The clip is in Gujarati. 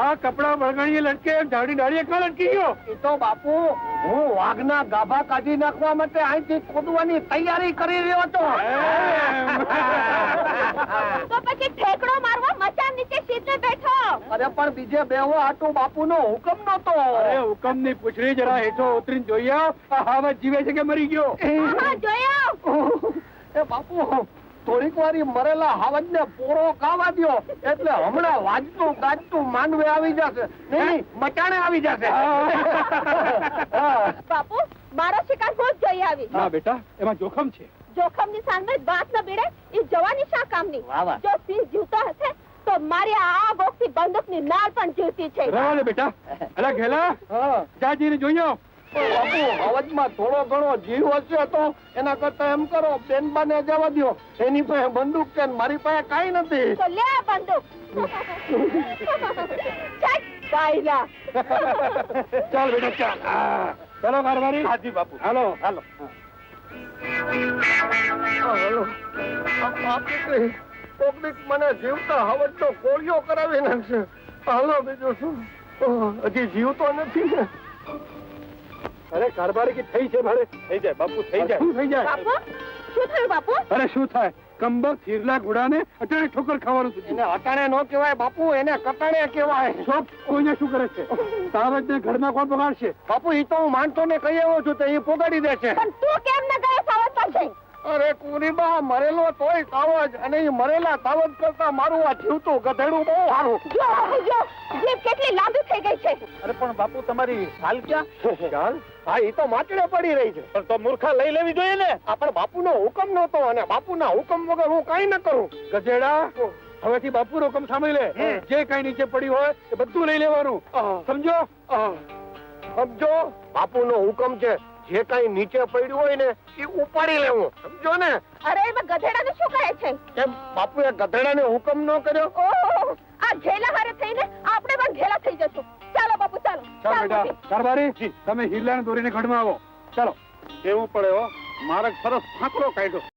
આ કપડા વળગાણીએ લટકે ડાળી ડાળીએ ક્યાં લટકી ગયો? એ તો બાપુ હું વાઘના ગાભા કાઢી નાખવા માટે અહીંથી ખોદવાની તૈયારી કરી રહ્યો હતો. તો પછી ઠેકડો મારવા મચાન નીચે સીધે બેઠો. અરે પણ બીજે બેહવા હાટુ બાપુનો હુકમ નતો. અરે હુકમની પૂછડી જરા હેઠો ઉતરીને જોઈ આવ. આ હાવજ જીવે છે કે મરી ગયો? હા જોયો. એ બાપુ થોડીક વારી મરેલા હાવજને પોરો ખાવા દ્યો એટલે હમણાં વાજતું ગાજતું માંડવે આવી જશે. નહીં મચાણે આવી જશે. બાપુ મારો શિકાર હું જ જોઈ આવી. હા બેટા, એમાં જોખમ છે. જોખમની સામે બાત ન બીડે એ જવાની શા કામની? વાહ વાહ. જો સિંહ જીવતો હશે તો મારી આ બોક્સની બંદૂકની નાળ પણ જીવતી છે. રહેવા દે બેટા. અલા ઘેલા, હા જાજીને જોઈ આવ. બાપુ અવાજમાં થોડો ઘણો જીવ હશે તો એના કરતા એમ કરો બેનબાને જવા દ્યો. એની પાસે બંદૂક છે ને મારી પાસે કાઈ નથી. તો લે આ બંદૂક. ચટ કાયલા. ચાલ બેટા ચાલ. હા ચાલો કારવારી. હાજી બાપુ. હાલો હાલો. હાલો. પબ્લિક મને જીવતા હવજનો કોળિયો કરાવી નાખશે. હાલો બીજું શું? હજી જીવતો નથી ને. અરે કારવારી કી થઈ છે મારે. થઈ જાય બાપુ થઈ જાય. શું થઈ જાય? બાપુ શું થયું બાપુ? અરે શું થાય? કમબખ્ત હીરલા ઘોડાને અટાણે ઠોકર ખાવાનું થયું. એને અટાણે નો કહેવાય બાપુ, એને કટાણે કહેવાય. શોપ કોઈને શું કરે છે? સાવજને ઘરમાં કોણ પગાડશે? બાપુ ઈ તો હું માણસો ને કહી આવ્યો છું તો એ પોગાડી દે છે. પણ તું કેમ ન ગયો સાવજ પાસે? અરે કુરીબા મરેલો તોય સાવજ અને ઈ મરેલા સાવજ કરતા મારું આ જીવતું ગધેડું બહુ સારું. જો જીભ કેટલી લાંબી થઈ ગઈ છે. અરે પણ બાપુ તમારી હાલ ક્યાં? ચાલ હા ઈ તો માચડે પડી રહી છે. પણ તો મૂર્ખા લઈ લેવી જોઈએ ને. આ પણ બાપુનો હુકમ નહોતો અને બાપુના હુકમ વગર હું કાઈ ન કરું. ગધેડા, હવેથી બાપુનો હુકમ સાંભળી લે. જે કઈ નીચે પડી હોય એ બધું લઈ લેવાનું. સમજો? સમજો બાપુનો હુકમ છે. જે કઈ નીચે પડ્યું હોય ને એ ઉપાડી લેવું. સમજો ને? અરે એમાં ગધેડાને શું કહે છે? કેમ બાપુએ ગધેડાને હુકમ ન કર્યો? ઓહો આ ઘેલા હારે થઈને આપણે પણ ઘેલા થઈ જશું. ચાલો બાપુ ચાલો. ચાલ બેટા. કારવારી, તમે હીરલાને દોરીને ઘડમાં આવો. ચાલો. કેવું પડે હો. મારે સરસ ફાંકડો કાઢ્યો.